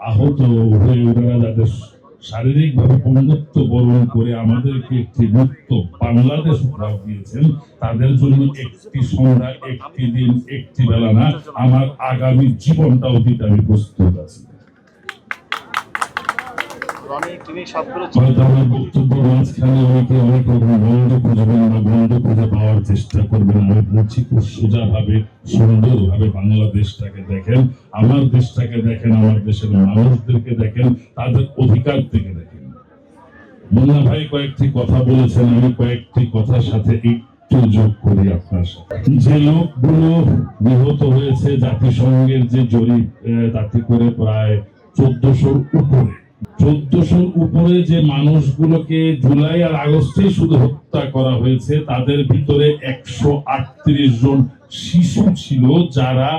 আহত হয়ে ওনারা যাদের শারীরিকভাবে পঙ্গুত্ব বরণ করে আমাদেরকে একটি মুক্ত বাংলাদেশ উপহার দিয়েছেন, তাদের জন্য একটি সন্ধ্যা, একটি দিন, একটি বেলা না, আমার আগামী জীবনটাও দিতে আমি প্রস্তুত আছি। বক্তব্য মাঝখানে অনেকে অনেক রকম বন্ধ খুঁজবেন না, বন্ধ খুঁজে পাওয়ার চেষ্টা করবেন। আমি বলছি খুব সোজা ভাবে, সুন্দর ভাবে বাংলাদেশটাকে দেখেন, আমার দেশটাকে দেখেন, আমার দেশের মানুষদেরকে দেখেন, তাদের অধিকার থেকে দেখেন। মুন্না ভাই কয়েকটি কথা বলেছেন, আমি কয়েকটি কথার সাথে একটু যোগ করি আপনার সাথে। যে লোকগুলো নিহত হয়েছে, জাতিসংঘের যে জরিপ, তাতে করে প্রায় 1400-র উপরে, 1400-র উপরে যে মানুষগুলোকে জুলাই আর আগস্টে শুধু হত্যা করা হয়েছে, তাদের ভিতরে 138 জন শিশু ছিল যারা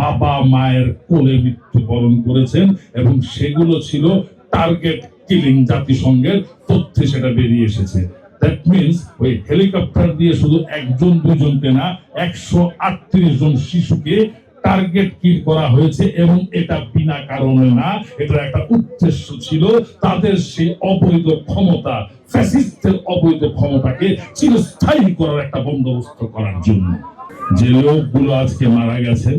বাবা মায়ের কোলে মৃত্যুবরণ করেছেন, এবং সেগুলো ছিল টার্গেট কিলিং। জাতিসংঘের তথ্যে সেটা বেরিয়ে এসেছে। দ্যাট মিনস ওই হেলিকপ্টার দিয়ে শুধু একজন দুজনকে না, 138 জন শিশুকে টার্গেট কিল করা হয়েছে, এবং এটা বিনা কারণে না, এটা একটা উদ্দেশ্য ছিল। তাদের সেই অবৈধ ক্ষমতা, ফ্যাসিস্টের অবৈধ ক্ষমতাকে চিরস্থায়ী করার একটা বন্দোবস্ত করার জন্য। যে লোকগুলো আজকে মারা গেছেন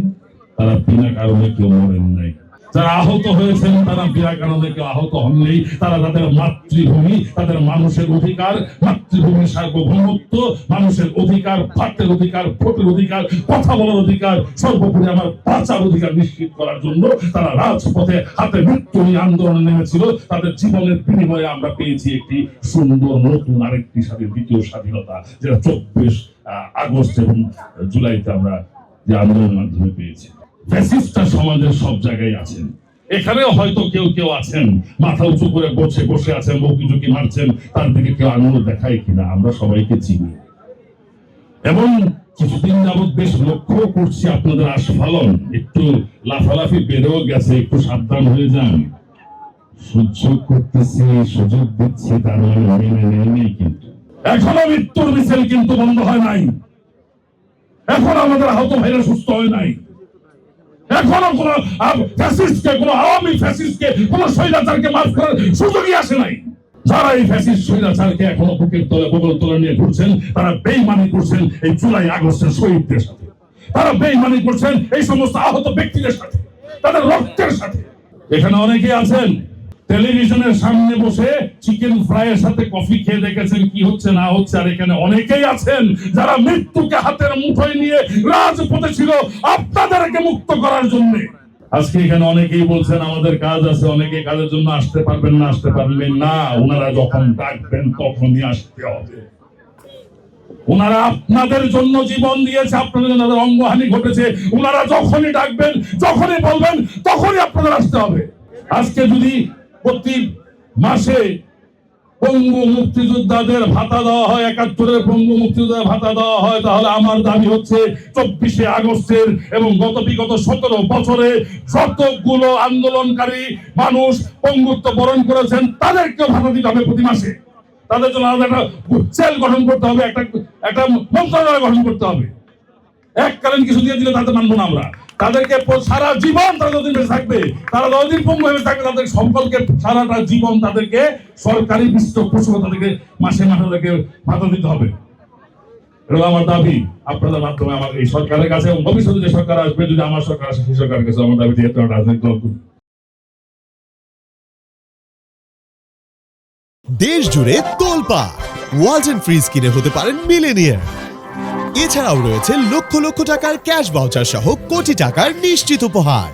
তারা বিনা কারণে কেউ মরেন নাই, যারা আহত হয়েছেন তারা বিনা কারণে কেউ আহত হননি। তারা তাদের মাতৃভূমি, তাদের মানুষের অধিকার, মাতৃভূমির সার্বভৌমত্ব, মানুষের অধিকার, ভাতের অধিকার, ভোটের অধিকার, কথা বলার অধিকার, সর্বোপরি আমার বাঁচার অধিকার নিশ্চিত করার জন্য তারা রাজপথে হাতে মৃত্যু নিয়ে আন্দোলনে নেমেছিল। তাদের জীবনের বিনিময়ে আমরা পেয়েছি একটি সুন্দর নতুন আরেকটি দ্বিতীয় স্বাধীনতা, যেটা 24 আগস্ট এবং জুলাইতে আমরা যে আন্দোলনের মাধ্যমে পেয়েছি। ফ্যাসিস্টরা সমাজের সব জায়গায় আছেন, এখানেও হয়তো কেউ কেউ আছেন মাথা উঁচু করে বসে আছেন, বকিঝুঁকি মারছেন, তার দিকে কেউ আঙুল দেখায় কিনা আমরা সবাইকে চিনি। এবং কিছুদিন যাবৎ বেশ লক্ষ্য করছি আপনাদের আস্ফালন একটু লাফালাফি বেড়েও গেছে, একটু সাবধান হয়ে যান। সহ্য করতেছি, সুযোগ দিচ্ছি, তার মানে মেনে নেই, কিন্তু এখনো মৃত্যুর মিছিল কিন্তু বন্ধ হয় নাই। এখন আমাদের আহত ভাইরা সুস্থ হয় নাই। এখনো কোন ফ্যাসিস্টকে, কোন আওয়ামী ফ্যাসিস্টকে, কোন স্বৈরাচারকে মাফ করার সুযোগই আসে নাই। যারা এই ফ্যাসিস্ট স্বৈরাচারকে এখনো বুকের তলে, বগল তলে নিয়ে ঘুরছেন, তারা বেইমানি করছেন এই জুলাই আগস্টের শহীদদের সাথে, তারা বেইমানি করছেন এই সমস্ত আহত ব্যক্তিদের সাথে, তাদের রক্তের সাথে। এখানে অনেকে আছেন টেলিভিশনের সামনে বসে চিকেন ফ্রাইয়ের সাথে কফি খেয়ে দেখেছেন কি হচ্ছে না হচ্ছে, আর এখানে অনেকেই আছেন যারা মৃত্যুকে হাতের মুঠোয় নিয়ে রাজপথে ছিল আপনাদেরকে মুক্ত করার জন্য। আজকে এখানে অনেকেই বলছেন আমাদের কাজ আছে, অনেকে কাজের জন্য আসতে পারবেন না, আসতে পারবেন না। ওনারা যখন ডাকবেন তখনই আসতে হবে। ওনারা আপনাদের জন্য জীবন দিয়েছে, আপনাদের জন্য তাদের অঙ্গহানি ঘটেছে। ওনারা যখনই ডাকবেন, যখনই বলবেন, তখনই আপনাদের আসতে হবে। আজকে যদি প্রতি মাসে পঙ্গু মুক্তিযোদ্ধাদের ভাতা দেওয়া হয়, 71-এর পঙ্গু মুক্তিযোদ্ধাদের ভাতা দেওয়া হয়, তাহলে আমার দাবি হচ্ছে 24শে আগস্টের এবং বিগত 17 বছরে যতগুলো আন্দোলনকারী মানুষ পঙ্গুত্ব বরণ করেছেন তাদেরকেও ভাতা দিতে হবে প্রতি মাসে। তাদের জন্য আলাদা একটা সেল গঠন করতে হবে, একটা মন্ত্রণালয় গঠন করতে হবে। এককালীন কিছু দিয়ে দিলে তাদের মানবো না আমরা। তাদেরকে সারা জীবন তারা যতদিন বেঁচে থাকবে, তারা যতদিন পঙ্গু হয়ে থাকবে, তাদের সকলকে সারাটা জীবন তাদেরকে সরকারি পৃষ্ঠপোষক, তাদেরকে মাসে মাসে তাদেরকে ভাতা দিতে হবে। এটা আমার দাবি আপনাদের মাধ্যমে আমার এই সরকারের কাছে, এবং ভবিষ্যতে যে সরকার আসবে, যদি আমার সরকার আসে সেই সরকারের কাছে আমার দাবি, যেহেতু রাজনৈতিক দল দেশ জুড়ে তোলপাড়, ওয়ালটন ফ্রিজ কিনে হতে পারেন মিলেনিয়ার। এছাড়াও রয়েছে লক্ষ লক্ষ টাকার ক্যাশ ভাউচার সহ কোটি টাকার নিশ্চিত উপহার।